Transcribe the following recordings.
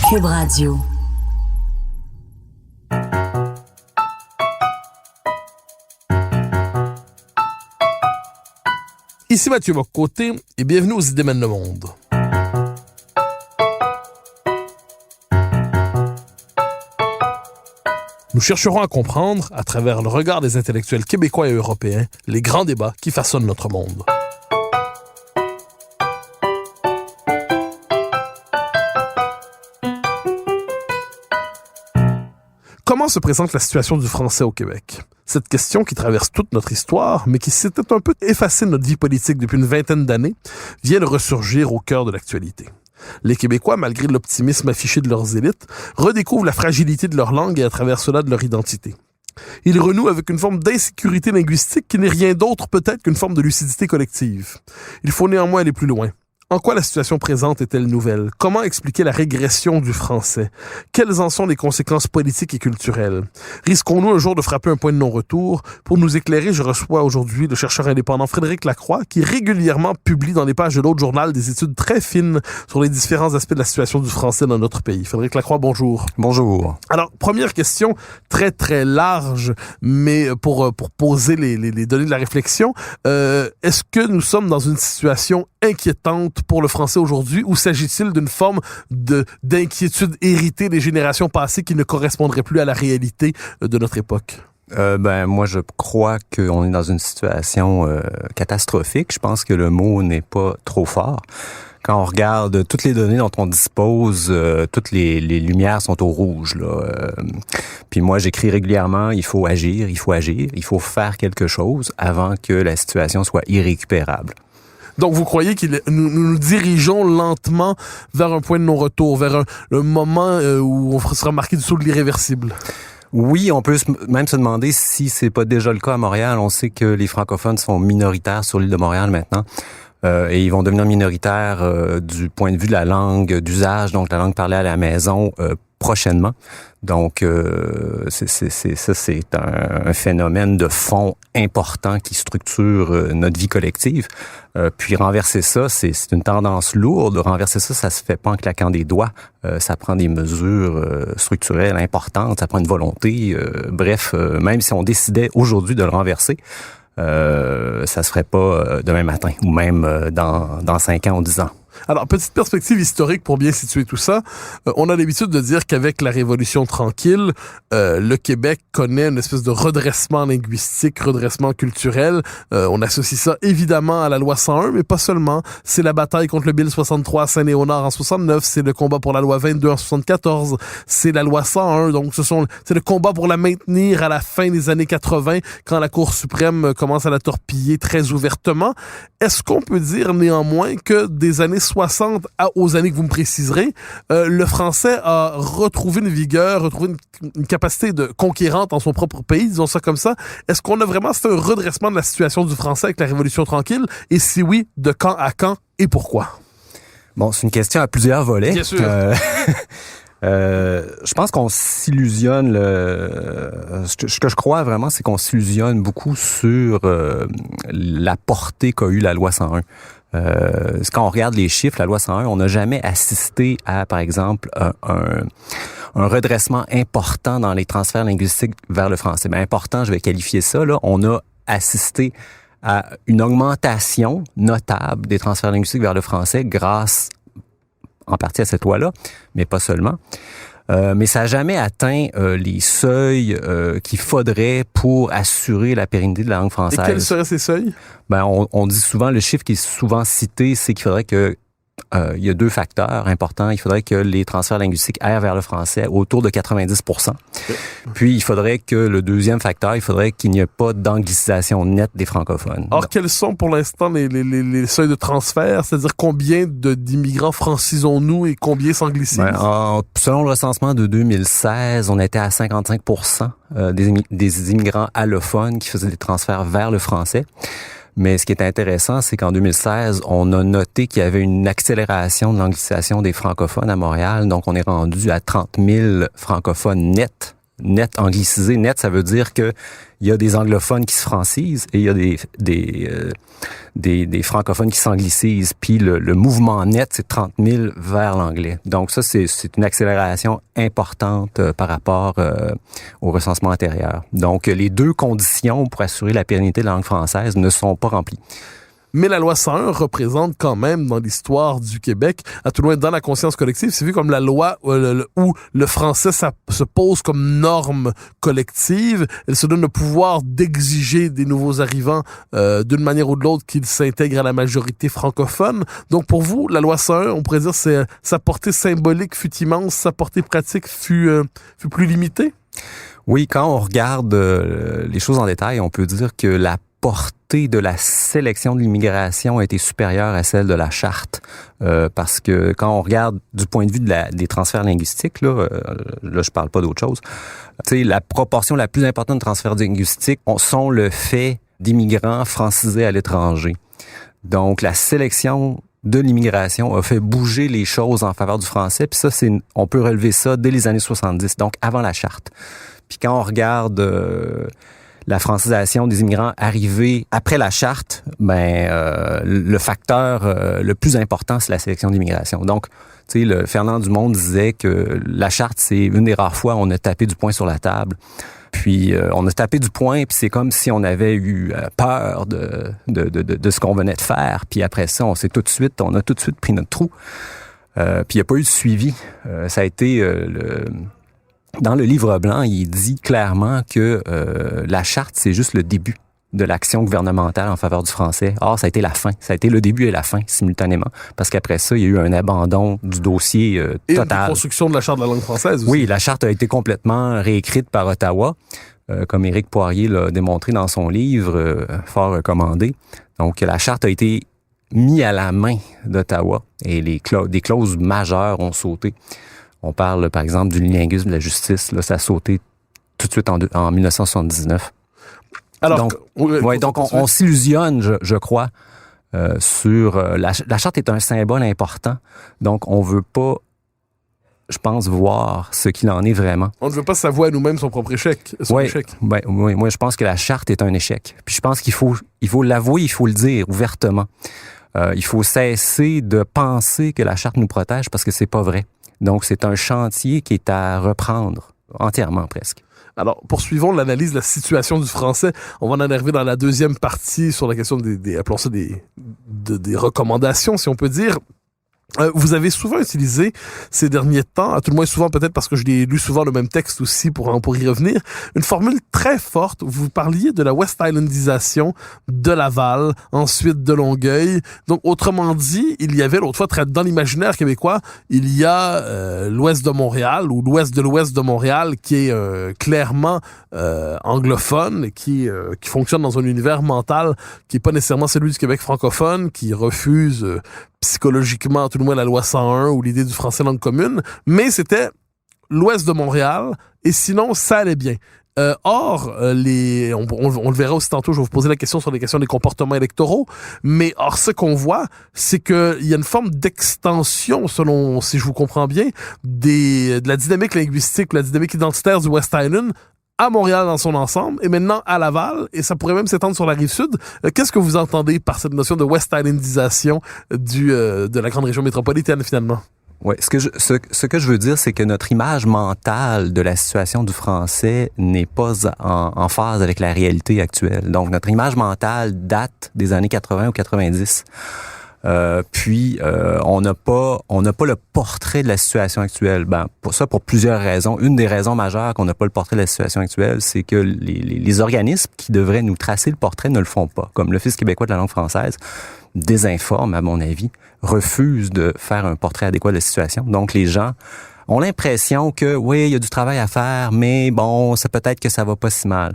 Cube Radio. Ici Mathieu Bock-Côté et bienvenue aux Idées mènent le monde. Nous chercherons à comprendre, à travers le regard des intellectuels québécois et européens, les grands débats qui façonnent notre monde. Comment se présente la situation du français au Québec? Cette question qui traverse toute notre histoire, mais qui s'était un peu effacée de notre vie politique depuis une vingtaine d'années, vient de ressurgir au cœur de l'actualité. Les Québécois, malgré l'optimisme affiché de leurs élites, redécouvrent la fragilité de leur langue et à travers cela de leur identité. Ils renouent avec une forme d'insécurité linguistique qui n'est rien d'autre peut-être qu'une forme de lucidité collective. Il faut néanmoins aller plus loin. En quoi la situation présente est-elle nouvelle? Comment expliquer la régression du français? Quelles en sont les conséquences politiques et culturelles? Risquons-nous un jour de frapper un point de non-retour? Pour nous éclairer, je reçois aujourd'hui le chercheur indépendant Frédéric Lacroix, qui régulièrement publie dans les pages de l'autre journal des études très fines sur les différents aspects de la situation du français dans notre pays. Frédéric Lacroix, bonjour. Bonjour. Alors, première question très très large, mais pour poser les données de la réflexion, est-ce que nous sommes dans une situation inquiétante pour le français aujourd'hui, ou s'agit-il d'une forme d'inquiétude héritée des générations passées qui ne correspondrait plus à la réalité de notre époque? Moi, je crois qu'on est dans une situation catastrophique. Je pense que le mot n'est pas trop fort. Quand on regarde toutes les données dont on dispose, toutes les lumières sont au rouge, là. Puis moi, j'écris régulièrement, il faut agir, il faut faire quelque chose avant que la situation soit irrécupérable. Donc, vous croyez que nous dirigeons lentement vers un point de non-retour, vers le moment où on sera marqué du saut de l'irréversible? Oui, on peut même se demander si c'est pas déjà le cas à Montréal. On sait que les francophones sont minoritaires sur l'île de Montréal maintenant. Et ils vont devenir minoritaires du point de vue de la langue d'usage, donc la langue parlée à la maison, prochainement. Donc, c'est un phénomène de fond important qui structure notre vie collective. Puis renverser ça, c'est une tendance lourde. Renverser ça, ça se fait pas en claquant des doigts. Ça prend des mesures structurelles importantes, ça prend une volonté. Bref, même si on décidait aujourd'hui de le renverser, ça se ferait pas demain matin ou même dans 5 ans ou 10 ans. Alors, petite perspective historique pour bien situer tout ça. On a l'habitude de dire qu'avec la Révolution tranquille, le Québec connaît une espèce de redressement linguistique, redressement culturel. On associe ça évidemment à la loi 101, mais pas seulement. C'est la bataille contre le Bill 63 à Saint-Léonard en 69, c'est le combat pour la loi 22 en 74, c'est la loi 101. Donc, c'est le combat pour la maintenir à la fin des années 80, quand la Cour suprême commence à la torpiller très ouvertement. Est-ce qu'on peut dire néanmoins que des années 60 aux années que vous me préciserez, le français a retrouvé une vigueur, retrouvé une capacité de conquérante en son propre pays, disons ça comme ça. Est-ce qu'on a vraiment, c'est un redressement de la situation du français avec la Révolution tranquille? Et si oui, de quand à quand et pourquoi? Bon, c'est une question à plusieurs volets. Bien sûr. Je pense qu'on s'illusionne. Ce que je crois vraiment, c'est qu'on s'illusionne beaucoup sur la portée qu'a eu la loi 101. Quand on regarde les chiffres, la loi 101, on n'a jamais assisté à, par exemple, un redressement important dans les transferts linguistiques vers le français. Mais important, je vais qualifier ça, là. On a assisté à une augmentation notable des transferts linguistiques vers le français grâce en partie à cette loi-là, mais pas seulement. Mais ça n'a jamais atteint les seuils qu'il faudrait pour assurer la pérennité de la langue française. Et quels seraient ces seuils? On dit souvent, le chiffre qui est souvent cité, c'est qu'il faudrait que il y a 2 facteurs importants. Il faudrait que les transferts linguistiques aillent vers le français autour de 90%. Puis, il faudrait que le deuxième facteur, il faudrait qu'il n'y ait pas d'anglicisation nette des francophones. Alors, quels sont pour l'instant les seuils de transfert? C'est-à-dire combien d'immigrants francisons-nous et combien s'anglicisent? Selon le recensement de 2016, on était à 55% des immigrants allophones qui faisaient des transferts vers le français. Mais ce qui est intéressant, c'est qu'en 2016, on a noté qu'il y avait une accélération de l'anglicisation des francophones à Montréal. Donc, on est rendu à 30 000 francophones nets net anglicisé. Net, ça veut dire que il y a des anglophones qui se francisent et il y a des francophones qui s'anglicisent. Puis le mouvement net, c'est 30 000 vers l'anglais. Donc ça, c'est une accélération importante par rapport au recensement antérieur. Donc les deux conditions pour assurer la pérennité de la langue française ne sont pas remplies. Mais la loi 101 représente quand même dans l'histoire du Québec, à tout le moins dans la conscience collective, c'est vu comme la loi où le français se pose comme norme collective. Elle se donne le pouvoir d'exiger des nouveaux arrivants d'une manière ou de l'autre qu'ils s'intègrent à la majorité francophone. Donc pour vous, la loi 101, on pourrait dire c'est sa portée symbolique fut immense, sa portée pratique fut plus limitée? Oui, quand on regarde les choses en détail, on peut dire que la portée de la sélection de l'immigration a été supérieure à celle de la charte. Parce que quand on regarde du point de vue des transferts linguistiques, là je parle pas d'autre chose, tu sais, la proportion la plus importante de transferts linguistiques sont le fait d'immigrants francisés à l'étranger. Donc, la sélection de l'immigration a fait bouger les choses en faveur du français. Puis ça, on peut relever ça dès les années 70, donc avant la charte. Puis quand on regarde la francisation des immigrants arrivés après la charte, le facteur le plus important, c'est la sélection d'immigration. Donc, tu sais, Fernand Dumont disait que la charte, c'est une des rares fois où on a tapé du poing sur la table. Puis on a tapé du poing, puis c'est comme si on avait eu peur de ce qu'on venait de faire. Puis après ça, on a tout de suite pris notre trou. Puis il n'y a pas eu de suivi. Ça a été dans le livre blanc, il dit clairement que la charte, c'est juste le début de l'action gouvernementale en faveur du français. Or, ça a été la fin. Ça a été le début et la fin simultanément. Parce qu'après ça, il y a eu un abandon du dossier total. Et une construction de la Charte de la langue française aussi. Oui, la Charte a été complètement réécrite par Ottawa, comme Éric Poirier l'a démontré dans son livre, fort recommandé. Donc, la Charte a été mise à la main d'Ottawa et des clauses majeures ont sauté. On parle, par exemple, du linguisme de la justice. Là, ça a sauté tout de suite en 1979. Alors, donc, on s'illusionne, je crois, sur... La charte est un symbole important. Donc, on veut pas, je pense, voir ce qu'il en est vraiment. On ne veut pas s'avouer à nous-mêmes son propre échec. Oui, moi, je pense que la charte est un échec. Puis je pense qu'il faut l'avouer, il faut le dire ouvertement. Il faut cesser de penser que la charte nous protège parce que c'est pas vrai. Donc, c'est un chantier qui est à reprendre entièrement presque. Alors, poursuivons l'analyse de la situation du français. On va en arriver dans la deuxième partie sur la question appelons ça des recommandations, si on peut dire. Vous avez souvent utilisé ces derniers temps, à tout le moins souvent peut-être parce que je l'ai lu souvent le même texte aussi pour y revenir, une formule très forte. Vous parliez de la West Islandisation de Laval, ensuite de Longueuil. Donc, autrement dit, il y avait l'autre fois, dans l'imaginaire québécois, il y a l'ouest de Montréal ou l'ouest de Montréal qui est clairement anglophone, qui fonctionne dans un univers mental qui est pas nécessairement celui du Québec francophone, qui refuse psychologiquement, tout le moins, la loi 101 ou l'idée du français langue commune, mais c'était l'ouest de Montréal, et sinon, ça allait bien. On le verra aussi tantôt, je vais vous poser la question sur les questions des comportements électoraux, mais ce qu'on voit, c'est qu'il y a une forme d'extension, selon, si je vous comprends bien, de la dynamique linguistique, la dynamique identitaire du West Island à Montréal dans son ensemble, et maintenant à Laval, et ça pourrait même s'étendre sur la Rive-Sud. Qu'est-ce que vous entendez par cette notion de West Islandisation de la grande région métropolitaine, finalement? Oui, ce que je veux dire, c'est que notre image mentale de la situation du français n'est pas en phase avec la réalité actuelle. Donc, notre image mentale date des années 80 ou 90. On n'a pas le portrait de la situation actuelle. Pour plusieurs raisons. Une des raisons majeures qu'on n'a pas le portrait de la situation actuelle, c'est que les organismes qui devraient nous tracer le portrait ne le font pas. Comme l'Office québécois de la langue française désinforme, à mon avis, refuse de faire un portrait adéquat de la situation. Donc, les gens ont l'impression que, oui, il y a du travail à faire, mais bon, c'est peut-être que ça va pas si mal.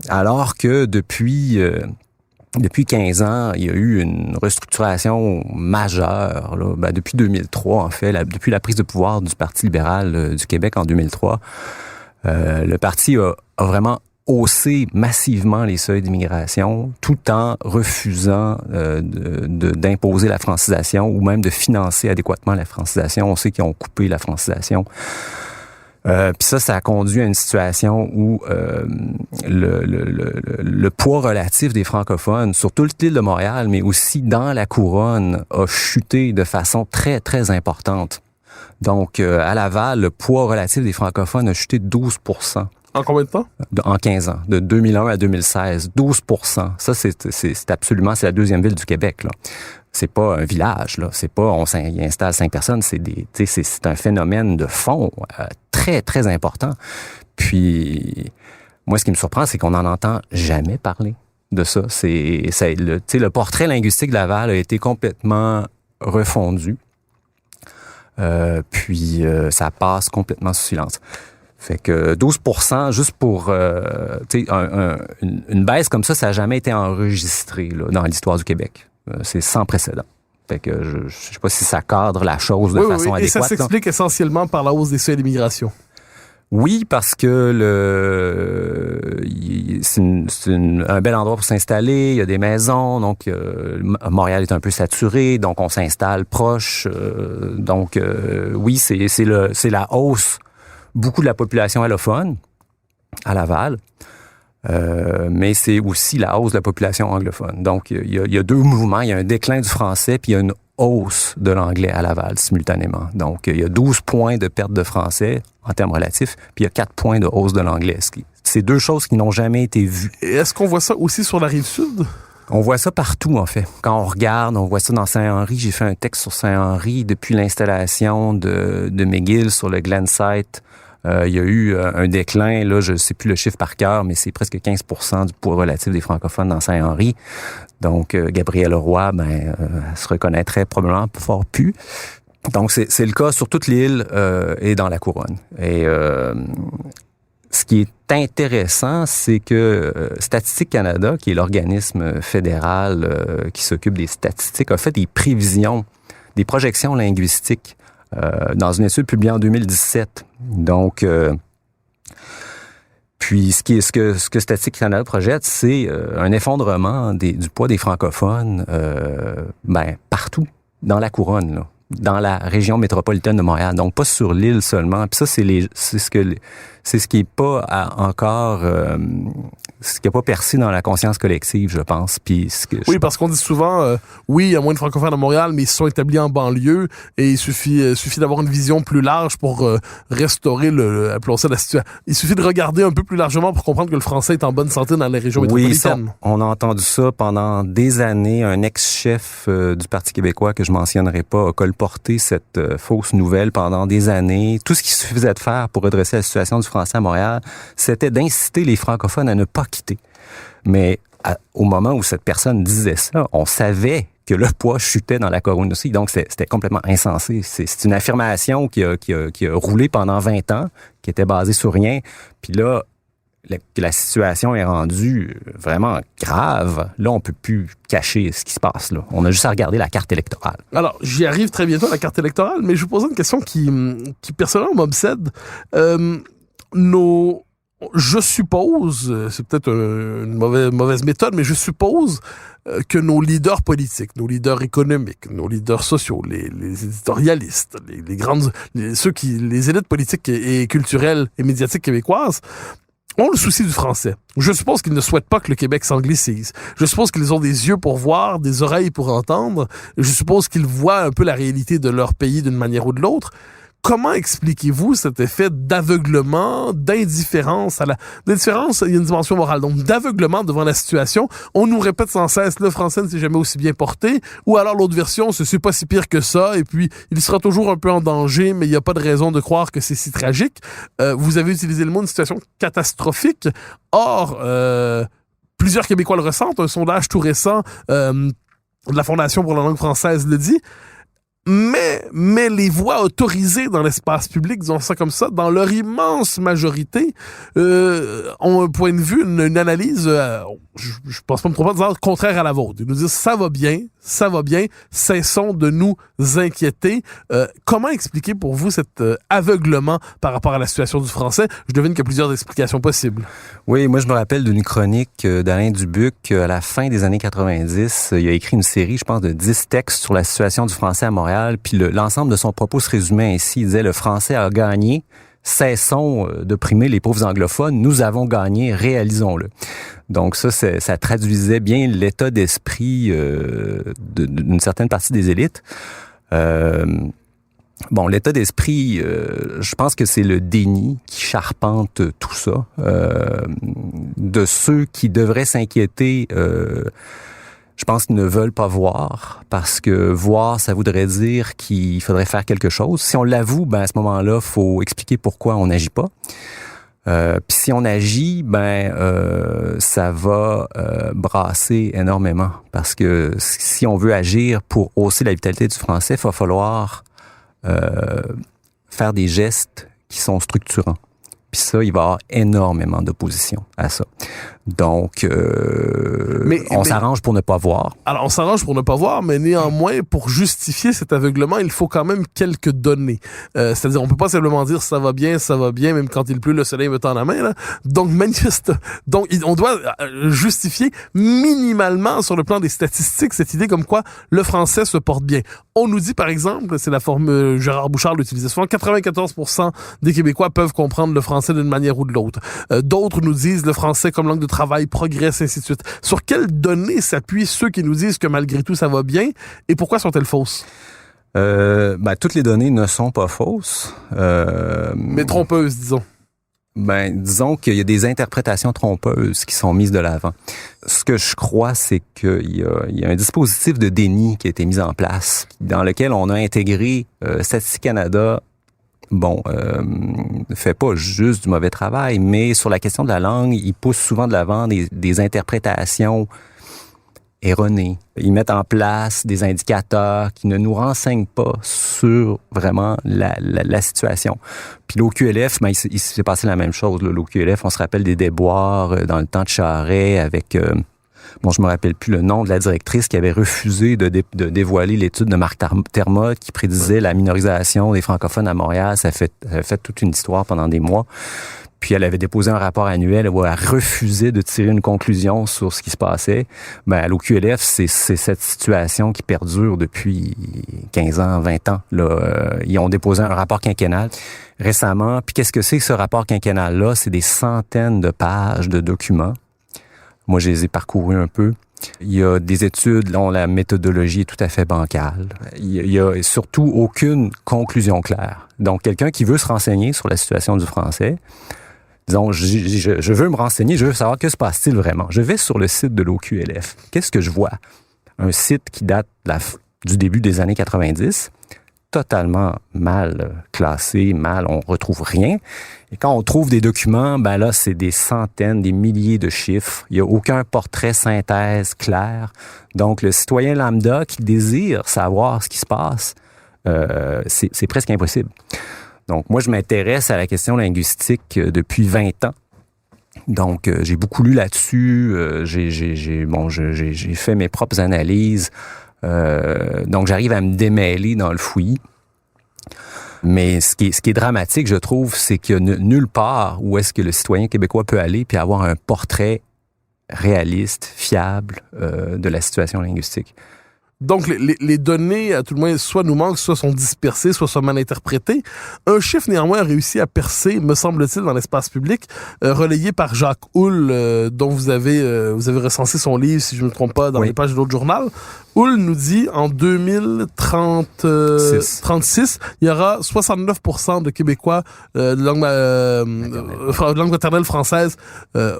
Alors que depuis 15 ans, il y a eu une restructuration majeure. Là. Depuis 2003, en fait, depuis la prise de pouvoir du Parti libéral du Québec en 2003, le parti a vraiment haussé massivement les seuils d'immigration, tout en refusant d'imposer la francisation ou même de financer adéquatement la francisation. On sait qu'ils ont coupé la francisation. Puis ça a conduit à une situation où le poids relatif des francophones sur toute l'île de Montréal, mais aussi dans la couronne, a chuté de façon très, très importante. Donc, à Laval, le poids relatif des francophones a chuté de 12%. En combien de temps? En 15 ans, de 2001 à 2016, 12%. Ça, c'est absolument, c'est la deuxième ville du Québec, là. C'est pas un village, là. C'est pas, y installe 5 personnes. C'est un phénomène de fond très, très important. Puis, moi, ce qui me surprend, c'est qu'on n'en entend jamais parler de ça. Le portrait linguistique de Laval a été complètement refondu. Puis, ça passe complètement sous silence. Fait que 12%, juste pour une baisse comme ça n'a jamais été enregistré là, dans l'histoire du Québec. C'est sans précédent. Fait que je sais pas si ça cadre la chose de façon adéquate. Et ça s'explique essentiellement par la hausse des seuils d'immigration. Oui, parce que c'est un bel endroit pour s'installer. Il y a des maisons, donc Montréal est un peu saturé, donc on s'installe proche. Oui, c'est la hausse beaucoup de la population allophone à Laval. Mais c'est aussi la hausse de la population anglophone. Donc, il y a deux mouvements. Il y a un déclin du français, puis il y a une hausse de l'anglais à Laval simultanément. Donc, il y a 12 points de perte de français en termes relatifs, puis il y a 4 points de hausse de l'anglais. C'est deux choses qui n'ont jamais été vues. Et est-ce qu'on voit ça aussi sur la Rive-Sud? On voit ça partout, en fait. Quand on regarde, on voit ça dans Saint-Henri. J'ai fait un texte sur Saint-Henri depuis l'installation de McGill sur le Glen Site. Il y a eu un déclin, là, je sais plus le chiffre par cœur, mais c'est presque 15% du poids relatif des francophones dans Saint-Henri. Donc, Gabrielle Roy, elle se reconnaîtrait probablement fort plus. Donc, c'est le cas sur toute l'île et dans la couronne. Et ce qui est intéressant, c'est que Statistique Canada, qui est l'organisme fédéral qui s'occupe des statistiques, a fait des prévisions, des projections linguistiques dans une étude publiée en 2017. Donc, puis ce que Statistique Canada projette, c'est un effondrement du poids des francophones partout dans la couronne, là, dans la région métropolitaine de Montréal. Donc pas sur l'île seulement. Puis ça, c'est ce qui est pas encore ce qui n'a pas percé dans la conscience collective, je pense. Puis parce qu'on dit souvent, oui, il y a moins de francophones à Montréal, mais ils se sont établis en banlieue et il suffit d'avoir une vision plus large pour restaurer appelons ça la situation. Il suffit de regarder un peu plus largement pour comprendre que le français est en bonne santé dans les régions métropolitaines. Oui, on a entendu ça pendant des années. Un ex-chef du Parti québécois, que je mentionnerai pas, a colporté cette fausse nouvelle pendant des années. Tout ce qu'il suffisait de faire pour redresser la situation du français à Montréal, c'était d'inciter les francophones à ne pas quitter. Mais au moment où cette personne disait ça, on savait que le poids chutait dans la couronne aussi. Donc, c'était complètement insensé. C'est une affirmation qui a roulé pendant 20 ans, qui était basée sur rien. Puis là, la situation est rendue vraiment grave. Là, on peut plus cacher ce qui se passe, là. On a juste à regarder la carte électorale. Alors, j'y arrive très bientôt à la carte électorale, mais je vous pose une question qui personnellement m'obsède. Je suppose, c'est peut-être une mauvaise méthode, mais je suppose que nos leaders politiques, nos leaders économiques, nos leaders sociaux, les éditorialistes, les élites politiques et culturelles et médiatiques québécoises ont le souci du français. Je suppose qu'ils ne souhaitent pas que le Québec s'anglicise. Je suppose qu'ils ont des yeux pour voir, des oreilles pour entendre. Je suppose qu'ils voient un peu la réalité de leur pays d'une manière ou de l'autre. Comment expliquez-vous cet effet d'aveuglement, d'indifférence d'indifférence, il y a une dimension morale, donc d'aveuglement devant la situation. On nous répète sans cesse, le français ne s'est jamais aussi bien porté, ou alors l'autre version, c'est pas si pire que ça, et puis il sera toujours un peu en danger, mais il n'y a pas de raison de croire que c'est si tragique. Vous avez utilisé le mot une situation catastrophique. Or, plusieurs Québécois le ressentent. Un sondage tout récent de la Fondation pour la langue française le dit. Mais les voix autorisées dans l'espace public, disons ça comme ça, dans leur immense majorité, ont un point de vue, une analyse, je pense pas me tromper, disant contraire à la vôtre. Ils nous disent ça va bien, cessons de nous inquiéter. Comment expliquer pour vous cet aveuglement par rapport à la situation du français? Je devine qu'il y a plusieurs explications possibles. Oui, moi je me rappelle d'une chronique d'Alain Dubuc à la fin des années 90. Il a écrit une série, je pense, de 10 textes sur la situation du français à Montréal. Puis l'ensemble de son propos se résumait ainsi. Il disait « Le français a gagné, cessons d'opprimer les pauvres anglophones, nous avons gagné, réalisons-le. Donc ça traduisait bien l'état d'esprit d'une certaine partie des élites. Bon, l'état d'esprit, je pense que c'est le déni qui charpente tout ça. De ceux qui devraient s'inquiéter, je pense qu'ils ne veulent pas voir, parce que voir, ça voudrait dire qu'il faudrait faire quelque chose. Si on l'avoue, ben à ce moment-là, faut expliquer pourquoi on n'agit pas. Puis si on agit, ça va brasser énormément, parce que si on veut agir pour hausser la vitalité du français, il va falloir faire des gestes qui sont structurants. Puis ça, il va y avoir énormément d'opposition à ça. Donc, on s'arrange pour ne pas voir. Alors, on s'arrange pour ne pas voir, mais néanmoins, pour justifier cet aveuglement, il faut quand même quelques données. C'est-à-dire, on peut pas simplement dire ça va bien, même quand il pleut, le soleil me tend la main. Là. Donc, on doit justifier minimalement sur le plan des statistiques cette idée comme quoi le français se porte bien. On nous dit, par exemple, c'est la forme Gérard Bouchard l'utilisait souvent, 94% des Québécois peuvent comprendre le français d'une manière ou de l'autre. D'autres nous disent le français comme langue de travail progresse, ainsi de suite. Sur quelles données s'appuient ceux qui nous disent que malgré tout ça va bien et pourquoi sont-elles fausses? Toutes les données ne sont pas fausses. Mais trompeuses, disons. Disons qu'il y a des interprétations trompeuses qui sont mises de l'avant. Ce que je crois, c'est qu'il y a un dispositif de déni qui a été mis en place, dans lequel on a intégré Statistique Canada. Ne fait pas juste du mauvais travail, mais sur la question de la langue, il pousse souvent de l'avant des interprétations erronées. Ils mettent en place des indicateurs qui ne nous renseignent pas sur vraiment la situation. Puis l'OQLF, il s'est passé la même chose. L'OQLF, on se rappelle des déboires dans le temps de Charest avec... je me rappelle plus le nom de la directrice qui avait refusé de dévoiler l'étude de Marc Termotte qui prédisait la minorisation des francophones à Montréal. Ça a fait toute une histoire pendant des mois. Puis elle avait déposé un rapport annuel où elle refusait de tirer une conclusion sur ce qui se passait. À l'OQLF, c'est cette situation qui perdure depuis 15 ans, 20 ans. Ils ont déposé un rapport quinquennal récemment. Puis qu'est-ce que c'est que ce rapport quinquennal-là? C'est des centaines de pages de documents. Moi, je les ai parcourus un peu. Il y a des études dont la méthodologie est tout à fait bancale. Il y a surtout aucune conclusion claire. Donc, quelqu'un qui veut se renseigner sur la situation du français, disons, je veux me renseigner, je veux savoir que se passe-t-il vraiment. Je vais sur le site de l'OQLF. Qu'est-ce que je vois? Un site qui date du début des années 90, totalement mal classé, on retrouve rien. Et quand on trouve des documents, là, c'est des centaines, des milliers de chiffres. Il n'y a aucun portrait synthèse clair. Donc, le citoyen lambda qui désire savoir ce qui se passe, c'est presque impossible. Donc, moi, je m'intéresse à la question linguistique depuis 20 ans. Donc, j'ai beaucoup lu là-dessus. J'ai fait mes propres analyses. Donc, j'arrive à me démêler dans le fouillis. Mais ce qui est dramatique, je trouve, c'est qu'il n'y a nulle part où est-ce que le citoyen québécois peut aller puis avoir un portrait réaliste, fiable de la situation linguistique. Donc, les données, à tout le moins, soit nous manquent, soit sont dispersées, soit sont mal interprétées. Un chiffre, néanmoins, a réussi à percer, me semble-t-il, dans l'espace public, relayé par Jacques Houle, dont vous avez recensé son livre, si je ne me trompe pas, dans les pages de l'autre journal. Houle nous dit, en 2036, il y aura 69% de Québécois de langue maternelle française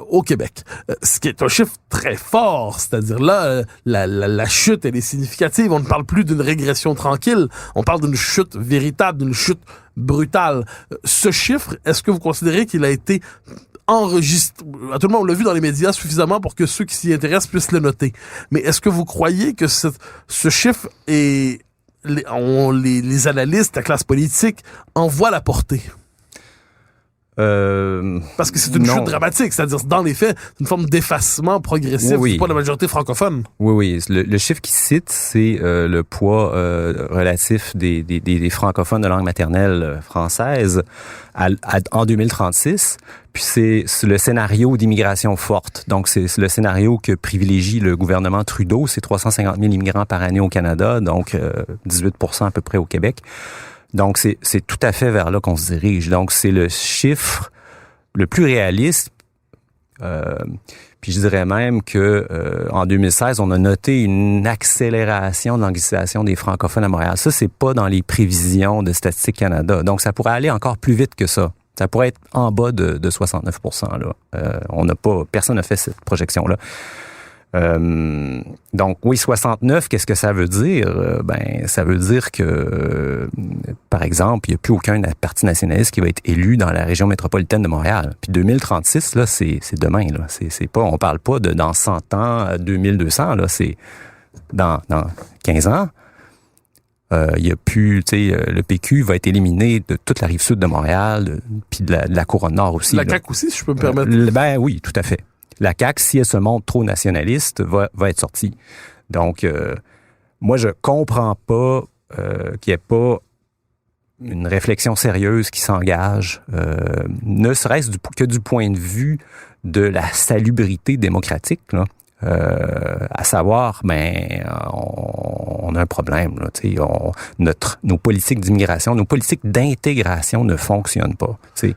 au Québec. Ce qui est un chiffre très fort, c'est-à-dire là, la chute, elle est significative. On ne parle plus d'une régression tranquille, on parle d'une chute véritable, d'une chute brutale. Ce chiffre, est-ce que vous considérez qu'il a été enregistré, à tout le monde on l'a vu dans les médias suffisamment pour que ceux qui s'y intéressent puissent le noter. Mais est-ce que vous croyez que ce chiffre les analystes, la classe politique en voient la portée? Parce que c'est une chute dramatique, c'est-à-dire dans les faits, c'est une forme d'effacement progressif du poids de la majorité francophone. Oui. Le chiffre qui cite, c'est le poids relatif des francophones de langue maternelle française en 2036. Puis c'est le scénario d'immigration forte. Donc c'est le scénario que privilégie le gouvernement Trudeau. C'est 350 000 immigrants par année au Canada, donc 18% à peu près au Québec. Donc, c'est tout à fait vers là qu'on se dirige. Donc, c'est le chiffre le plus réaliste. Puis je dirais même que en 2016, on a noté une accélération de l'anglicisation des francophones à Montréal. Ça, c'est pas dans les prévisions de Statistique Canada. Donc, ça pourrait aller encore plus vite que ça. Ça pourrait être en bas de 69%. Là. Personne n'a fait cette projection-là. Donc, oui, 69, qu'est-ce que ça veut dire? Ça veut dire que, par exemple, il n'y a plus aucun parti nationaliste qui va être élu dans la région métropolitaine de Montréal. Puis 2036, là, c'est demain, là. C'est pas, on parle pas de dans 100 ans, 2200, là, c'est dans 15 ans. Il y a plus, tu sais, le PQ va être éliminé de toute la rive sud de Montréal, puis de la couronne nord aussi. La CAQ aussi, si je peux me permettre. Oui, tout à fait. La CAQ, si elle se montre trop nationaliste, va être sortie. Donc, moi, je comprends pas qu'il n'y ait pas une réflexion sérieuse qui s'engage, ne serait-ce que du point de vue de la salubrité démocratique, là. À savoir, on a un problème, là, tu sais, nos politiques d'immigration, nos politiques d'intégration ne fonctionnent pas, tu sais.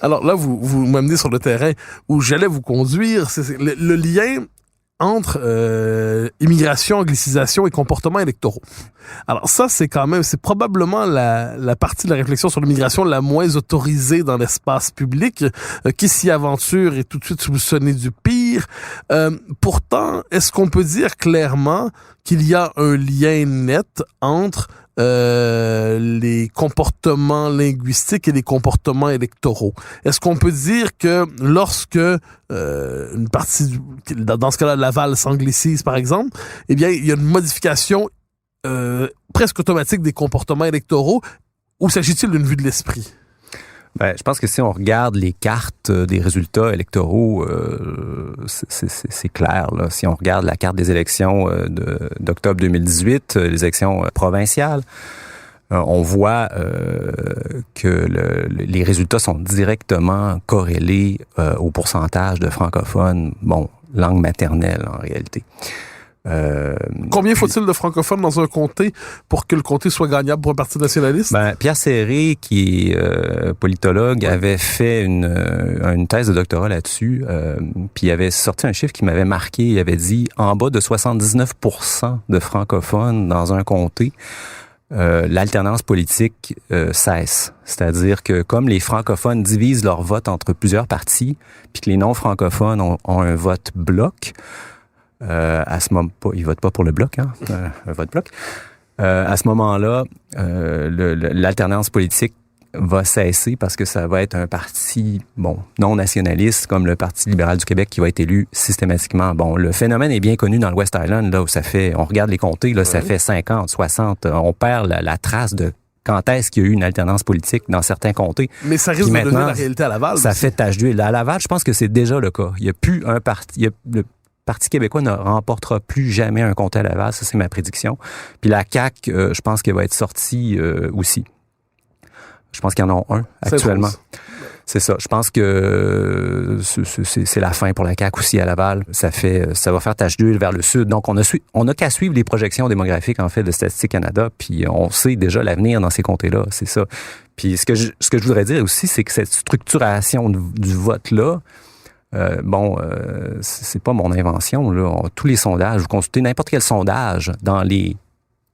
Alors là, vous m'amenez sur le terrain où j'allais vous conduire. C'est le lien entre immigration, anglicisation et comportements électoraux. Alors ça, c'est probablement la partie de la réflexion sur l'immigration la moins autorisée dans l'espace public, qui s'y aventure et tout de suite soupçonné du pire. Pourtant, est-ce qu'on peut dire clairement qu'il y a un lien net entre les comportements linguistiques et les comportements électoraux? Est-ce qu'on peut dire que lorsque une partie, dans ce cas-là, Laval s'anglicise, par exemple, eh bien, il y a une modification presque automatique des comportements électoraux, ou s'agit-il d'une vue de l'esprit? Je pense que si on regarde les cartes des résultats électoraux, c'est clair, là. Si on regarde la carte des élections d'octobre 2018, les élections provinciales, on voit que les résultats sont directement corrélés au pourcentage de francophones, langue maternelle en réalité. Combien faut-il de francophones dans un comté pour que le comté soit gagnable pour un parti nationaliste? Pierre Serré, qui est politologue, avait fait une thèse de doctorat là-dessus, puis il avait sorti un chiffre qui m'avait marqué. Il avait dit en bas de 79% de francophones dans un comté, l'alternance politique cesse. C'est-à-dire que comme les francophones divisent leur vote entre plusieurs partis, puis que les non-francophones ont un vote bloc, à ce moment, ils votent pas pour le bloc, hein, un vote bloc. À ce moment-là, l'alternance politique va cesser parce que ça va être un parti, non nationaliste comme le Parti libéral du Québec qui va être élu systématiquement. Le phénomène est bien connu dans le West Island, là où on regarde les comtés, là, ça fait 50, 60, on perd la trace de quand est-ce qu'il y a eu une alternance politique dans certains comtés. Mais ça risque de devenir la réalité à Laval. Ça fait tache d'huile. À Laval, je pense que c'est déjà le cas. Il y a plus un parti, le Parti québécois ne remportera plus jamais un comté à Laval, ça c'est ma prédiction. Puis la CAQ, je pense qu'elle va être sortie aussi. Je pense qu'il y en a un actuellement. C'est ça. Je pense que c'est la fin pour la CAQ aussi à Laval. Ça va faire tache d'huile vers le sud. Donc on a qu'à suivre les projections démographiques en fait de Statistique Canada, puis on sait déjà l'avenir dans ces comtés-là. C'est ça. Puis ce que je voudrais dire aussi, c'est que cette structuration du vote-là. C'est pas mon invention, là. Tous les sondages, vous consultez n'importe quel sondage dans les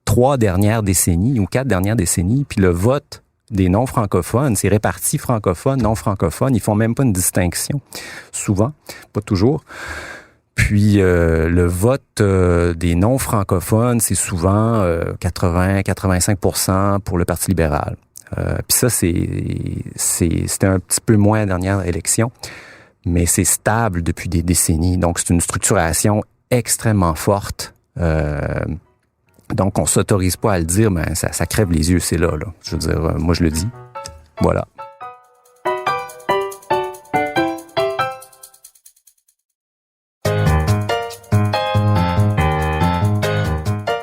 3 dernières décennies ou 4 dernières décennies, puis le vote des non-francophones, c'est réparti francophones, non-francophones, ils font même pas une distinction. Souvent, pas toujours. Puis le vote des non-francophones, c'est souvent 80-85% pour le Parti libéral. Puis ça, c'était un petit peu moins la dernière élection. Mais c'est stable depuis des décennies. Donc, c'est une structuration extrêmement forte. Donc, on s'autorise pas à le dire, mais ça crève les yeux, c'est là. Je veux dire, moi, je le dis. Voilà.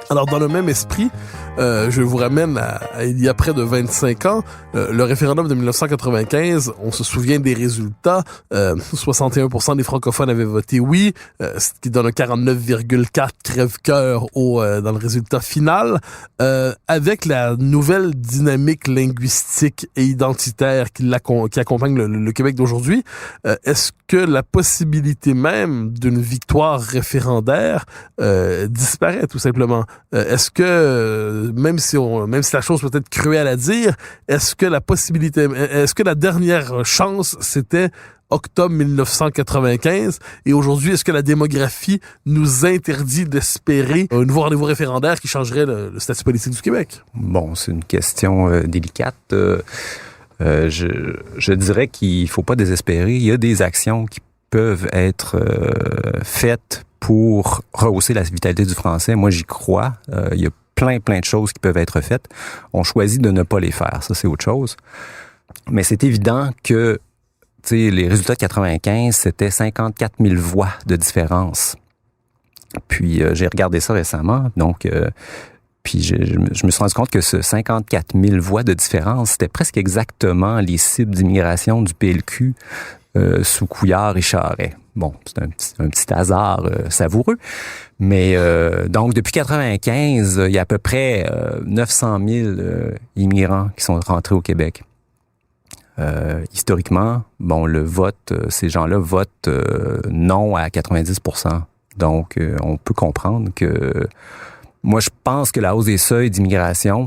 Alors, dans le même esprit, Je vous ramène à il y a près de 25 ans, le référendum de 1995, on se souvient des résultats, 61% des francophones avaient voté oui, ce qui donne un 49,4 crève-cœur dans le résultat final. Avec la nouvelle dynamique linguistique et identitaire qui accompagne le Québec d'aujourd'hui, est-ce que la possibilité même d'une victoire référendaire disparaît tout simplement? Est-ce que même si la chose peut être cruelle à dire, est-ce que la dernière chance c'était octobre 1995 et aujourd'hui est-ce que la démographie nous interdit d'espérer un nouveau rendez-vous référendaire qui changerait le statut politique du Québec? Bon, c'est une question délicate. Je dirais qu'il faut pas désespérer. Il y a des actions qui peuvent être faites pour rehausser la vitalité du français. Moi, j'y crois. Il y a plein de choses qui peuvent être faites. On choisit de ne pas les faire. Ça, c'est autre chose. Mais c'est évident que les résultats de 95, c'était 54 000 voix de différence. Puis, j'ai regardé ça récemment. Donc, puis je me suis rendu compte que ce 54 000 voix de différence, c'était presque exactement les cibles d'immigration du PLQ sous Couillard et Charest. Bon, c'est un petit hasard savoureux. Mais donc, depuis 95, il y a à peu près 900 000 immigrants qui sont rentrés au Québec. Historiquement, bon, le vote, ces gens-là votent non à 90%. Donc, on peut comprendre que... Moi, je pense que la hausse des seuils d'immigration,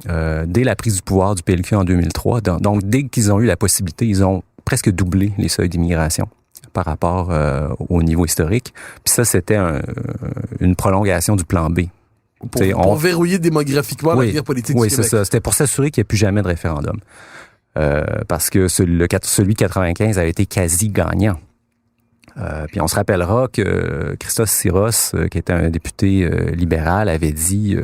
dès la prise du pouvoir du PLQ en 2003, donc dès qu'ils ont eu la possibilité, ils ont presque doublé les seuils d'immigration par rapport au niveau historique. Puis ça, c'était une prolongation du plan B. Pour verrouiller démographiquement l'avenir politique du Québec. Oui, c'est ça. C'était pour s'assurer qu'il n'y ait plus jamais de référendum. Parce que celui de 95 a été quasi gagnant. Puis on se rappellera que Christos Syros, qui était un député libéral, avait dit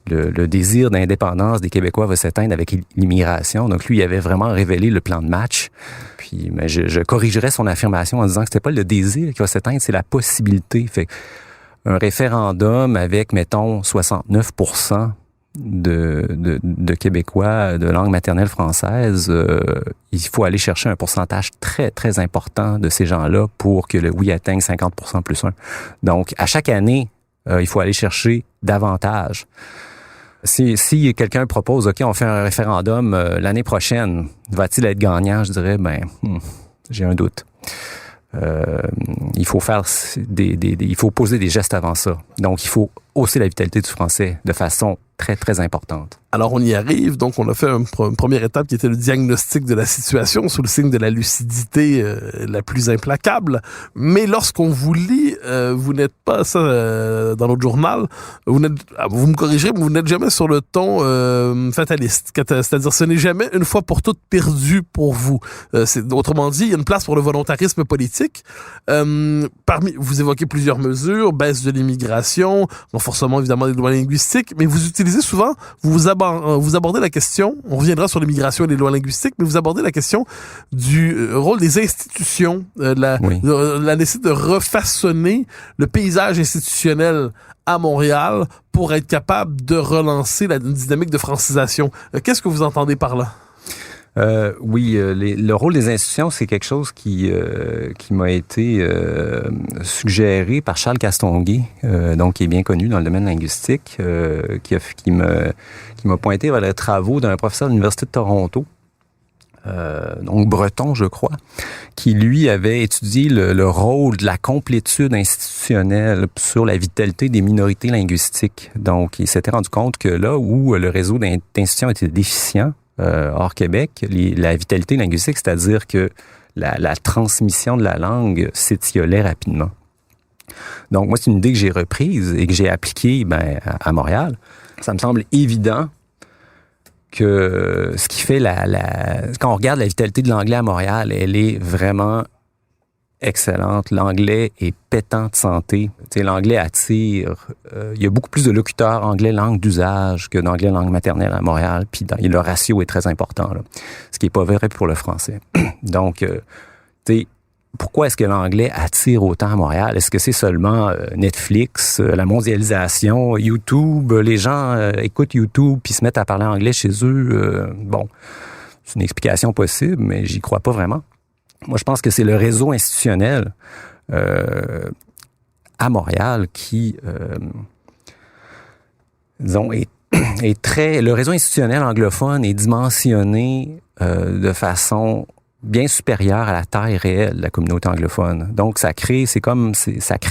le désir d'indépendance des Québécois va s'éteindre avec l'immigration. Donc lui, il avait vraiment révélé le plan de match. Puis mais je corrigerais son affirmation en disant que c'était pas le désir qui va s'éteindre, c'est la possibilité. Fait un référendum avec, mettons, 69% de Québécois de langue maternelle française, il faut aller chercher un pourcentage très, très important de ces gens-là pour que le oui atteigne 50% plus 1. Donc, à chaque année, il faut aller chercher davantage. Si quelqu'un propose, OK, on fait un référendum l'année prochaine, va-t-il être gagnant? Je dirais, j'ai un doute. Il faut faire il faut poser des gestes avant ça. Donc, il faut hausser la vitalité du français de façon très, très importante. Alors, on y arrive. Donc, on a fait une première étape qui était le diagnostic de la situation sous le signe de la lucidité la plus implacable. Mais lorsqu'on vous lit, vous n'êtes pas ça dans notre journal. Vous me corrigerez, mais vous n'êtes jamais sur le ton fataliste. C'est-à-dire, ce n'est jamais une fois pour toutes perdu pour vous. Autrement dit, il y a une place pour le volontarisme politique. Vous évoquez plusieurs mesures, baisse de l'immigration, renforcement évidemment des lois linguistiques, mais vous utilisez souvent, vous abordez la question, on reviendra sur l'immigration et les lois linguistiques, mais vous abordez la question du rôle des institutions, la nécessité de refaçonner le paysage institutionnel à Montréal pour être capable de relancer la dynamique de francisation. Qu'est-ce que vous entendez par là? Le rôle des institutions, c'est quelque chose qui m'a été suggéré par Charles Castonguay, donc qui est bien connu dans le domaine linguistique, qui m'a pointé vers les travaux d'un professeur de l'Université de Toronto, donc breton, je crois, qui lui avait étudié le rôle de la complétude institutionnelle sur la vitalité des minorités linguistiques. Donc, il s'était rendu compte que là où le réseau d'institutions était déficient, hors Québec, la vitalité linguistique, c'est-à-dire que la transmission de la langue s'étiolait rapidement. Donc, moi, c'est une idée que j'ai reprise et que j'ai appliquée à Montréal. Ça me semble évident que ce qui fait quand on regarde la vitalité de l'anglais à Montréal, elle est vraiment excellente. L'anglais est pétant de santé. Tu sais, l'anglais attire. Il y a beaucoup plus de locuteurs anglais langue d'usage que d'anglais langue maternelle à Montréal. Puis le ratio est très important, là. Ce qui est pas vrai pour le français. Donc, tu sais, pourquoi est-ce que l'anglais attire autant à Montréal? Est-ce que c'est seulement Netflix, la mondialisation, YouTube? Les gens écoutent YouTube puis se mettent à parler anglais chez eux. Bon, c'est une explication possible, mais j'y crois pas vraiment. Moi, je pense que c'est le réseau institutionnel à Montréal qui, disons, est très... Le réseau institutionnel anglophone est dimensionné de façon bien supérieure à la taille réelle de la communauté anglophone. Donc, ça crée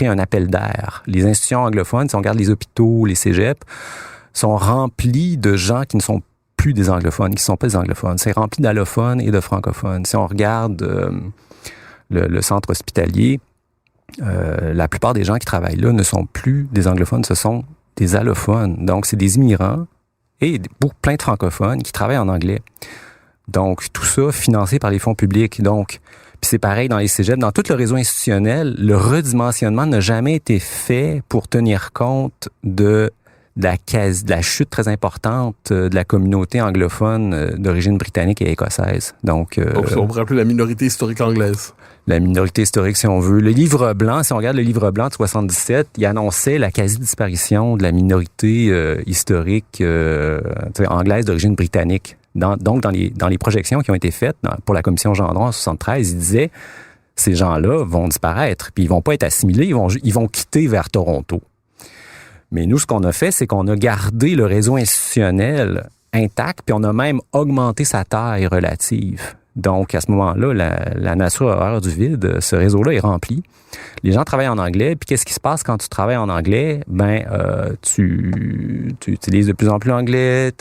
un appel d'air. Les institutions anglophones, si on regarde les hôpitaux, les cégeps, sont remplis de gens qui ne sont plus des anglophones, qui ne sont pas des anglophones. C'est rempli d'allophones et de francophones. Si on regarde le centre hospitalier, la plupart des gens qui travaillent là ne sont plus des anglophones, ce sont des allophones. Donc, c'est des immigrants et plein de francophones qui travaillent en anglais. Donc, tout ça financé par les fonds publics. Donc, puis c'est pareil dans les cégeps. Dans tout le réseau institutionnel, le redimensionnement n'a jamais été fait pour tenir compte de la chute très importante de la communauté anglophone d'origine britannique et écossaise. Donc on pourrait appeler la minorité historique anglaise. La minorité historique, si on veut. Le livre blanc, si on regarde le livre blanc de 77, il annonçait la quasi-disparition de la minorité historique anglaise d'origine britannique. Donc, dans les projections qui ont été faites pour la commission Gendron en 73, il disait ces gens-là vont disparaître, puis ils vont pas être assimilés, ils vont quitter vers Toronto. Mais nous, ce qu'on a fait, c'est qu'on a gardé le réseau institutionnel intact, puis on a même augmenté sa taille relative. Donc, à ce moment-là, la nature horreur du vide, ce réseau-là est rempli. Les gens travaillent en anglais, puis qu'est-ce qui se passe quand tu travailles en anglais? Tu utilises de plus en plus l'anglais,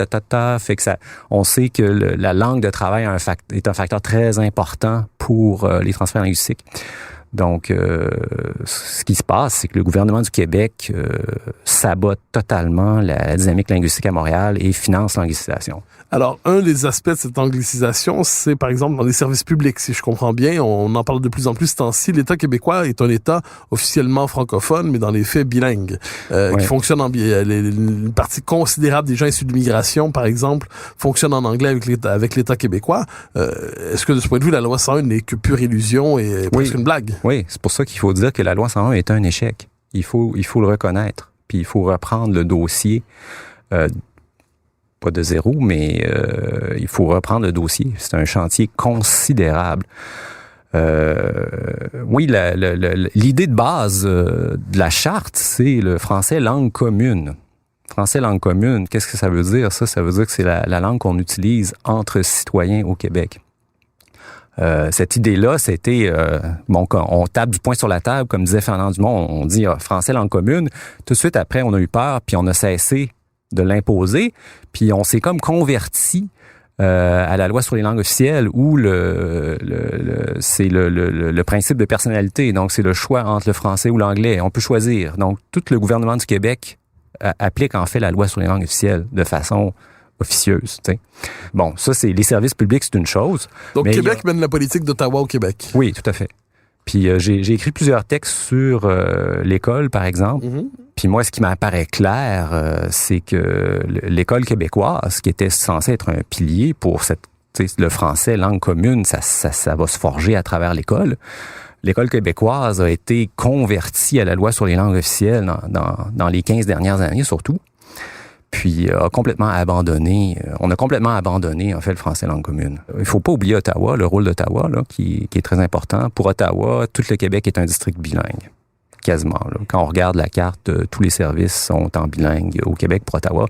fait que ça, on sait que la langue de travail est un facteur très important pour les transferts linguistiques. Donc, ce qui se passe, c'est que le gouvernement du Québec sabote totalement la dynamique linguistique à Montréal et finance l'anglicisation. Alors, un des aspects de cette anglicisation, c'est par exemple dans les services publics, si je comprends bien. On en parle de plus en plus ce temps-ci. L'État québécois est un État officiellement francophone, mais dans les faits bilingue, qui fonctionne une partie considérable des gens issus de l'immigration, par exemple, fonctionne en anglais avec l'État québécois. Est-ce que de ce point de vue, la loi 101 n'est que pure illusion et presque une blague? Oui, c'est pour ça qu'il faut dire que la loi 101 est un échec. Il faut le reconnaître. Puis il faut reprendre le dossier, pas de zéro, mais il faut reprendre le dossier. C'est un chantier considérable. Oui, l'idée de base de la charte, c'est le français langue commune. Français langue commune, qu'est-ce que ça veut dire? Ça veut dire que c'est la langue qu'on utilise entre citoyens au Québec. Cette idée-là, c'était on tape du poing sur la table, comme disait Fernand Dumont, on dit français langue commune. Tout de suite après, on a eu peur, puis on a cessé de l'imposer, puis on s'est comme converti à la loi sur les langues officielles où c'est le principe de personnalité. Donc, c'est le choix entre le français ou l'anglais. On peut choisir. Donc, tout le gouvernement du Québec applique en fait la loi sur les langues officielles de façon officieuse. T'sais. Bon, ça, c'est les services publics, c'est une chose. Donc, Québec mène la politique d'Ottawa au Québec. Oui, tout à fait. Puis j'ai écrit plusieurs textes sur l'école, par exemple. Mm-hmm. Puis moi, ce qui m'apparaît clair, c'est que l'école québécoise, qui était censée être un pilier pour le français, langue commune, ça va se forger à travers l'école. L'école québécoise a été convertie à la loi sur les langues officielles dans les 15 dernières années, surtout. Puis on a complètement abandonné, en fait, le français langue commune. Il faut pas oublier Ottawa, le rôle d'Ottawa, là, qui est très important. Pour Ottawa, tout le Québec est un district bilingue, quasiment. Là. Quand on regarde la carte, tous les services sont en bilingue au Québec pour Ottawa.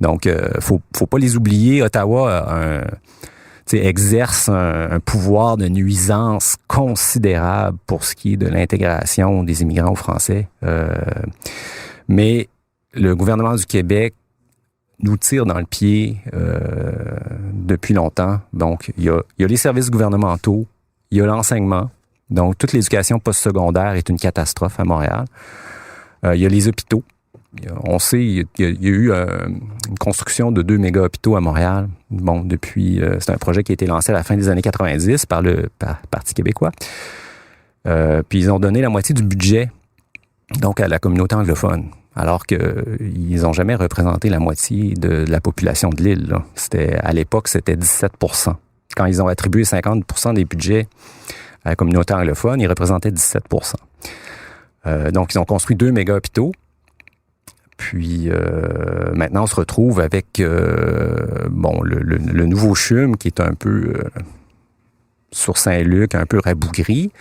Donc, faut pas les oublier. Ottawa exerce un pouvoir de nuisance considérable pour ce qui est de l'intégration des immigrants français. Mais le gouvernement du Québec nous tire dans le pied depuis longtemps. Donc, il y a les services gouvernementaux, il y a l'enseignement. Donc, toute l'éducation postsecondaire est une catastrophe à Montréal. Il y a les hôpitaux. On sait, il y a eu une construction de 2 méga-hôpitaux à Montréal. Bon, depuis, c'est un projet qui a été lancé à la fin des années 90 par le Parti québécois. Puis, ils ont donné la moitié du budget, donc, à la communauté anglophone. Alors qu'ils n'ont jamais représenté la moitié de la population de l'île. Là. À l'époque, c'était 17%. Quand ils ont attribué 50% des budgets à la communauté anglophone, ils représentaient 17%. Donc, ils ont construit 2 méga-hôpitaux. Puis maintenant, on se retrouve avec le nouveau CHUM qui est un peu sur Saint-Luc, un peu rabougri.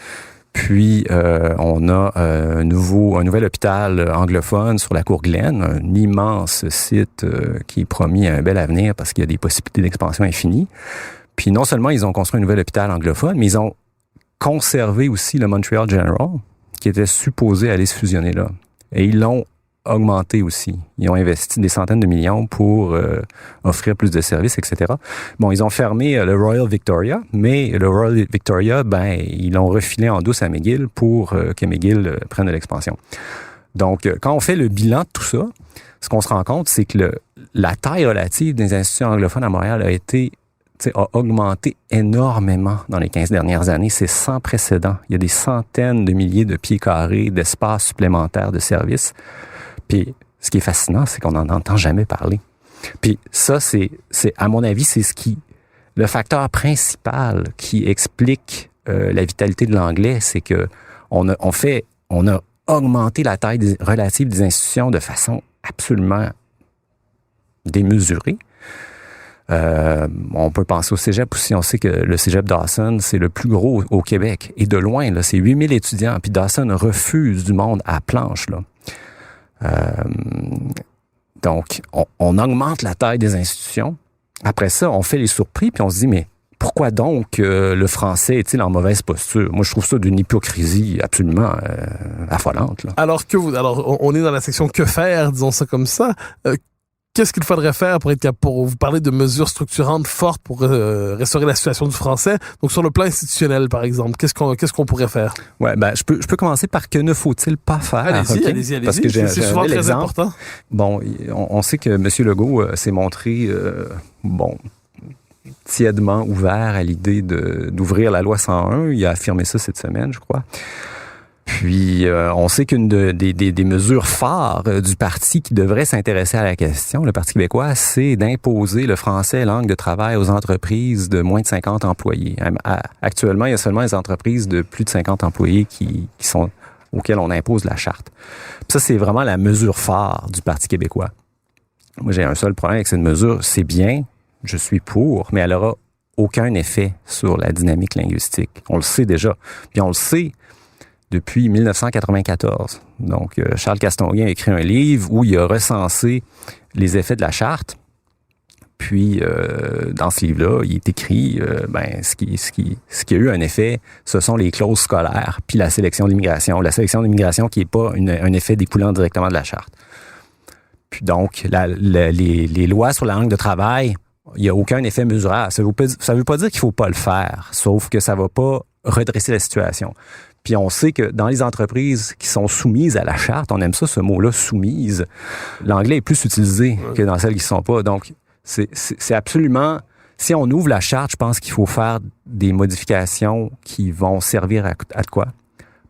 Puis on a un nouvel hôpital anglophone sur la Cour-Glen, un immense site qui est promis à un bel avenir parce qu'il y a des possibilités d'expansion infinies. Puis non seulement ils ont construit un nouvel hôpital anglophone, mais ils ont conservé aussi le Montreal General, qui était supposé aller se fusionner là. Et ils l'ont augmenté aussi. Ils ont investi des centaines de millions pour offrir plus de services, etc. Bon, ils ont fermé le Royal Victoria, mais le Royal Victoria, ils l'ont refilé en douce à McGill pour que McGill prenne de l'expansion. Donc, quand on fait le bilan de tout ça, ce qu'on se rend compte, c'est que la taille relative des institutions anglophones à Montréal a augmenté énormément dans les 15 dernières années. C'est sans précédent. Il y a des centaines de milliers de pieds carrés d'espace supplémentaires de services. Puis, ce qui est fascinant, c'est qu'on n'en entend jamais parler. Puis ça, c'est à mon avis, c'est le facteur principal qui explique la vitalité de l'anglais, c'est que on a augmenté la taille relative des institutions de façon absolument démesurée. On peut penser au cégep aussi. On sait que le cégep Dawson, c'est le plus gros au Québec. Et de loin, là, c'est 8000 étudiants. Puis Dawson refuse du monde à planche, là. Donc, on augmente la taille des institutions. Après ça, on fait les surpris, puis on se dit, mais pourquoi donc le français est-il en mauvaise posture? Moi, je trouve ça d'une hypocrisie absolument affolante, là. Alors, on est dans la section que faire, disons ça comme ça. Qu'est-ce qu'il faudrait faire pour vous parler de mesures structurantes fortes pour restaurer la situation du français? Donc, sur le plan institutionnel, par exemple, qu'est-ce qu'on pourrait faire? Ouais, je peux commencer par que ne faut-il pas faire? Allez-y. Parce que c'est souvent très exemple. important. Bon, on sait que M. Legault s'est montré, tièdement ouvert à l'idée d'ouvrir la loi 101. Il a affirmé ça cette semaine, je crois. Puis, on sait qu'une des mesures phares du parti qui devrait s'intéresser à la question, le Parti québécois, c'est d'imposer le français langue de travail aux entreprises de moins de 50 employés. Actuellement, il y a seulement les entreprises de plus de 50 employés auxquelles on impose la charte. Puis ça, c'est vraiment la mesure phare du Parti québécois. Moi, j'ai un seul problème avec cette mesure. C'est bien, je suis pour, mais elle n'aura aucun effet sur la dynamique linguistique. On le sait déjà. Puis on le sait depuis 1994. Donc, Charles Castonguay a écrit un livre où il a recensé les effets de la charte. Puis, dans ce livre-là, il est écrit, ce qui a eu un effet, ce sont les clauses scolaires, puis la sélection de l'immigration. La sélection de l'immigration qui n'est pas un effet découlant directement de la charte. Puis donc, les lois sur la langue de travail, il n'y a aucun effet mesurable. Ça veut pas dire qu'il faut pas le faire, sauf que ça va pas redresser la situation. Puis on sait que dans les entreprises qui sont soumises à la charte, on aime ça, ce mot-là, soumise, l'anglais est plus utilisé que dans celles qui ne sont pas. Donc, c'est absolument... Si on ouvre la charte, je pense qu'il faut faire des modifications qui vont servir à de quoi?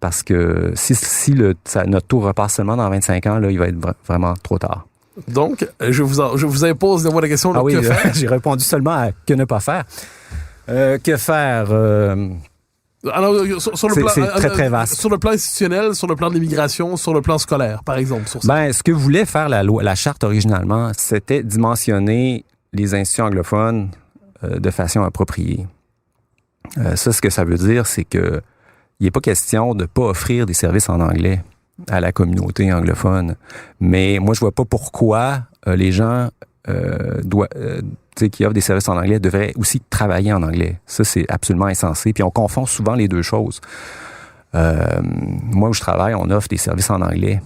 Parce que si notre tour repasse seulement dans 25 ans, là, il va être vraiment trop tard. Donc, je vous impose de voir la question. Que faire? J'ai répondu seulement à que ne pas faire. Que faire? Alors, sur le plan, c'est très, très vaste. Sur le plan institutionnel, sur le plan de l'immigration, sur le plan scolaire, par exemple. Sur ça. Ce que voulait faire la charte originalement, c'était dimensionner les institutions anglophones de façon appropriée. Ça, ce que ça veut dire, c'est que il n'est pas question de ne pas offrir des services en anglais à la communauté anglophone. Mais moi, je vois pas pourquoi les gens qui offrent des services en anglais devraient aussi travailler en anglais. Ça, c'est absolument insensé. Puis on confond souvent les deux choses. Moi, où je travaille, on offre des services en anglais.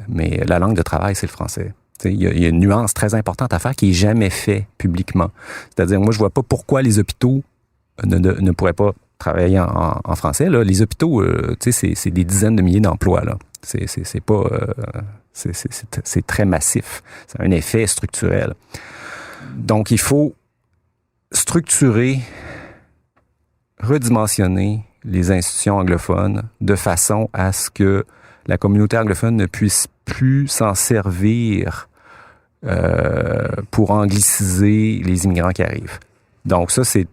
Mais la langue de travail, c'est le français. Il y a une nuance très importante à faire qui n'est jamais faite publiquement. C'est-à-dire, moi, je vois pas pourquoi les hôpitaux ne pourraient pas travailler en français. Là. Les hôpitaux, c'est des dizaines de milliers d'emplois. Là. C'est pas... c'est très massif. C'est un effet structurel. Donc, il faut structurer, redimensionner les institutions anglophones de façon à ce que la communauté anglophone ne puisse plus s'en servir pour angliciser les immigrants qui arrivent. Donc ça, c'est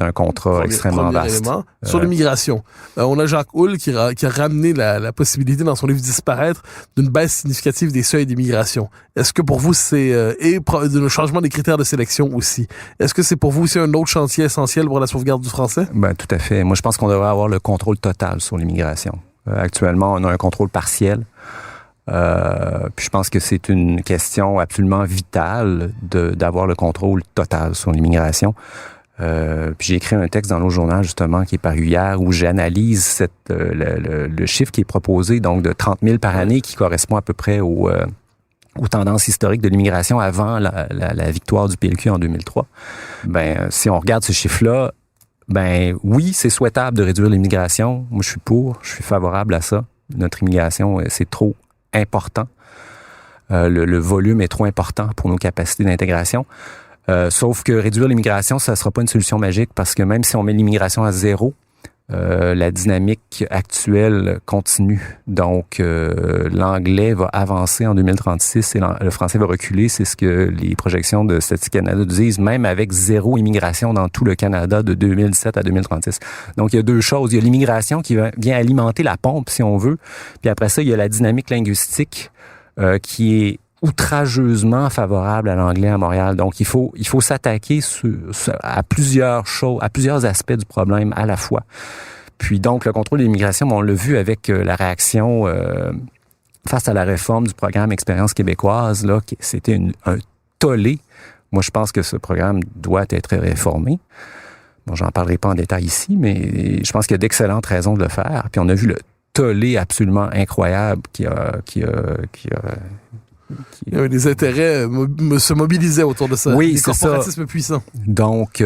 un contrat extrêmement vaste. Élément. Sur l'immigration, on a Jacques Hull qui a ramené la possibilité dans son livre Disparaître d'une baisse significative des seuils d'immigration. Est-ce que pour vous c'est et le changement des critères de sélection aussi. Est-ce que c'est pour vous aussi un autre chantier essentiel pour la sauvegarde du français? Ben tout à fait. Moi, je pense qu'on devrait avoir le contrôle total sur l'immigration. Actuellement, on a un contrôle partiel. Puis je pense que c'est une question absolument vitale d'avoir le contrôle total sur l'immigration. Puis j'ai écrit un texte dans nos journaux justement qui est paru hier où j'analyse le chiffre qui est proposé, donc de 30 000 par année, qui correspond à peu près aux tendances historiques de l'immigration avant la victoire du PLQ en 2003. Ben si on regarde ce chiffre-là, ben oui, c'est souhaitable de réduire l'immigration. Moi, je suis favorable à ça. Notre immigration, c'est trop important. Le volume est trop important pour nos capacités d'intégration. Sauf que réduire l'immigration, ça ne sera pas une solution magique parce que même si on met l'immigration à zéro, la dynamique actuelle continue. Donc, l'anglais va avancer en 2036 et le français va reculer. C'est ce que les projections de Statistique Canada disent, même avec zéro immigration dans tout le Canada de 2017 à 2036. Donc, il y a deux choses. Il y a l'immigration qui vient alimenter la pompe, si on veut. Puis après ça, il y a la dynamique linguistique qui est outrageusement favorable à l'anglais à Montréal. Donc, il faut s'attaquer à plusieurs choses, à plusieurs aspects du problème à la fois. Puis donc, le contrôle de l'immigration, on l'a vu avec la réaction face à la réforme du programme Expérience québécoise, là, c'était un tollé. Moi, je pense que ce programme doit être réformé. Bon, j'en parlerai pas en détail ici, mais je pense qu'il y a d'excellentes raisons de le faire. Puis on a vu le tollé absolument incroyable qui a les intérêts se mobilisaient autour de ça. Oui, les c'est corporatismes puissants. Donc,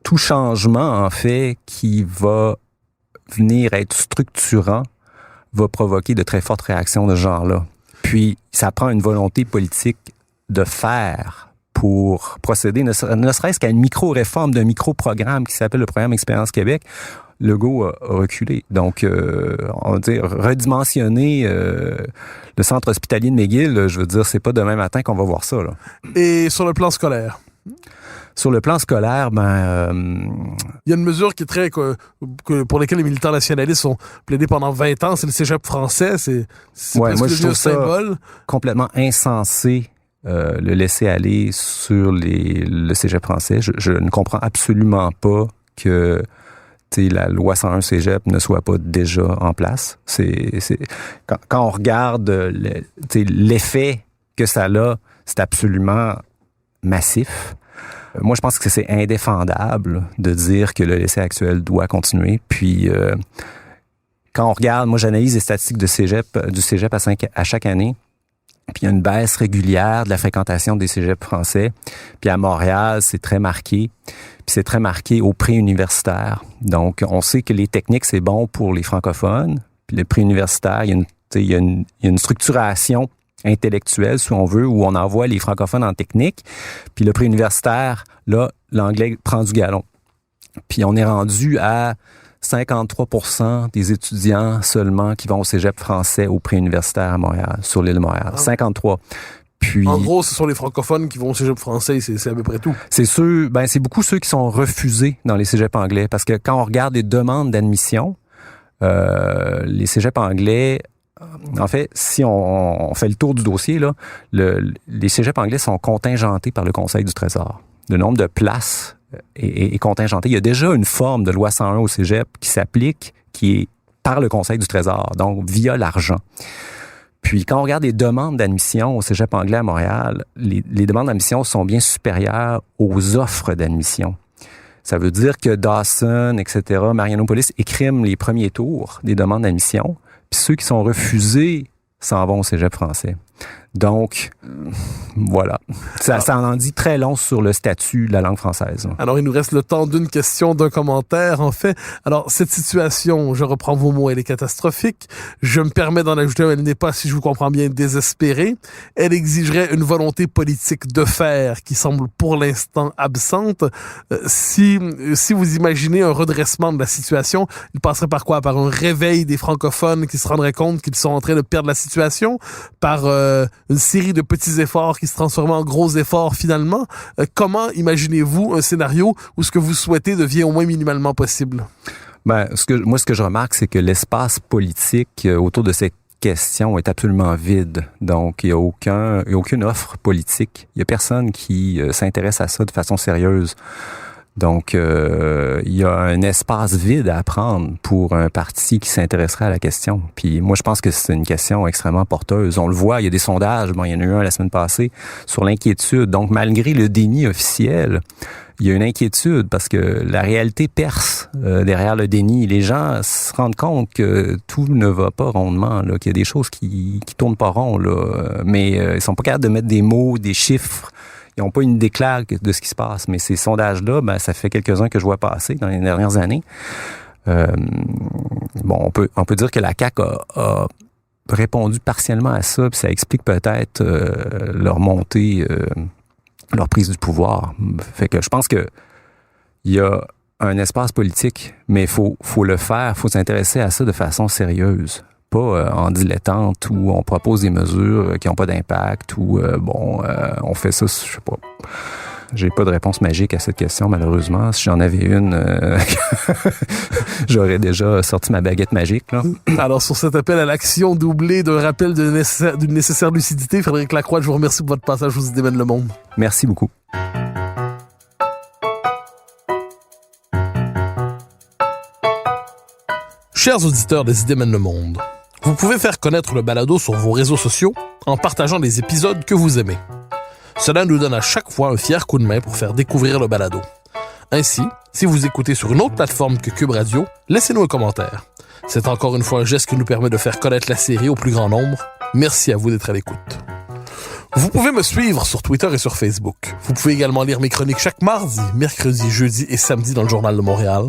tout changement, en fait, qui va venir être structurant, va provoquer de très fortes réactions de ce genre-là. Puis, ça prend une volonté politique de faire pour procéder, ne serait-ce qu'à une micro-réforme d'un micro-programme qui s'appelle le programme Expérience Québec. Legault a reculé. Donc, on va dire, redimensionner le centre hospitalier de McGill, je veux dire, c'est pas demain matin qu'on va voir ça, là. Et sur le plan scolaire? Sur le plan scolaire, il y a une mesure qui est pour laquelle les militants nationalistes ont plaidé pendant 20 ans, c'est le cégep français, c'est ouais, moi, je trouve un symbole. Ça complètement insensé. Le laisser aller sur le cégep français. Je ne comprends absolument pas que la loi 101 cégep ne soit pas déjà en place. Quand on regarde l'effet que ça a, c'est absolument massif. Moi, je pense que c'est indéfendable de dire que le laisser actuel doit continuer. Puis, quand on regarde, moi, j'analyse les statistiques du cégep à chaque année. Puis il y a une baisse régulière de la fréquentation des cégeps français. Puis à Montréal, c'est très marqué. Puis c'est très marqué au pré-universitaire. Donc, on sait que les techniques, c'est bon pour les francophones. Puis le pré-universitaire, il y a une structuration intellectuelle, si on veut, où on envoie les francophones en technique. Puis le pré-universitaire, là, l'anglais prend du galon. Puis on est rendu à 53% des étudiants seulement qui vont au cégep français au pré-universitaire à Montréal, sur l'île de Montréal. 53. Puis, en gros, ce sont les francophones qui vont au cégep français, c'est à peu près tout. C'est beaucoup ceux qui sont refusés dans les cégeps anglais, parce que quand on regarde les demandes d'admission, les cégeps anglais, en fait, si on fait le tour du dossier, là, les cégeps anglais sont contingentés par le Conseil du Trésor. Le nombre de places est contingenté. Il y a déjà une forme de loi 101 au cégep qui s'applique, qui est par le Conseil du Trésor, donc via l'argent. Puis, quand on regarde les demandes d'admission au cégep anglais à Montréal, les demandes d'admission sont bien supérieures aux offres d'admission. Ça veut dire que Dawson, etc., Marianopolis écriment les premiers tours des demandes d'admission, puis ceux qui sont refusés s'en vont au cégep français. Donc, voilà. Ça en dit très long sur le statut de la langue française. Alors, il nous reste le temps d'une question, d'un commentaire, en fait. Alors, cette situation, je reprends vos mots, elle est catastrophique. Je me permets d'en ajouter, elle n'est pas, si je vous comprends bien, désespérée. Elle exigerait une volonté politique de faire qui semble pour l'instant absente. Si vous imaginez un redressement de la situation, il passerait par quoi? Par un réveil des francophones qui se rendraient compte qu'ils sont en train de perdre la situation? Par une série de petits efforts qui se transforment en gros efforts finalement. Comment imaginez-vous un scénario où ce que vous souhaitez devient au moins minimalement possible? Ben, ce que je remarque, c'est que l'espace politique autour de cette question est absolument vide. Donc, il y a aucune offre politique. Il y a personne qui s'intéresse à ça de façon sérieuse. Donc, il y a un espace vide à prendre pour un parti qui s'intéresserait à la question. Puis moi, je pense que c'est une question extrêmement porteuse. On le voit, il y a des sondages, bon, il y en a eu un la semaine passée, sur l'inquiétude. Donc, malgré le déni officiel, il y a une inquiétude parce que la réalité perce derrière le déni. Les gens se rendent compte que tout ne va pas rondement, là, qu'il y a des choses qui tournent pas rond, là. Mais ils sont pas capables de mettre des mots, des chiffres. Ils n'ont pas une déclare de ce qui se passe. Mais ces sondages-là, ben, ça fait quelques-uns que je vois passer dans les dernières années. Bon, on peut dire que la CAQ a répondu partiellement à ça, puis ça explique peut-être leur montée, leur prise du pouvoir. Fait que je pense que il y a un espace politique, mais faut le faire, faut s'intéresser à ça de façon sérieuse. Pas en dilettante où on propose des mesures qui n'ont pas d'impact ou on fait ça, je sais pas. J'ai pas de réponse magique à cette question, malheureusement. Si j'en avais une, j'aurais déjà sorti ma baguette magique, là. Alors, sur cet appel à l'action doublé d'un rappel d'une nécessaire lucidité, Frédéric Lacroix, je vous remercie pour votre passage aux Idées mènent le monde. Merci beaucoup. Chers auditeurs des Idées mènent le monde, vous pouvez faire connaître le balado sur vos réseaux sociaux en partageant les épisodes que vous aimez. Cela nous donne à chaque fois un fier coup de main pour faire découvrir le balado. Ainsi, si vous écoutez sur une autre plateforme que Cube Radio, laissez-nous un commentaire. C'est encore une fois un geste qui nous permet de faire connaître la série au plus grand nombre. Merci à vous d'être à l'écoute. Vous pouvez me suivre sur Twitter et sur Facebook. Vous pouvez également lire mes chroniques chaque mardi, mercredi, jeudi et samedi dans le Journal de Montréal.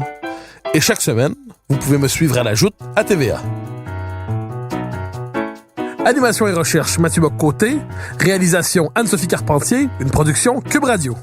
Et chaque semaine, vous pouvez me suivre à la Joute à TVA. Animation et recherche, Mathieu Bock-Côté. Réalisation, Anne-Sophie Carpentier. Une production Cube Radio.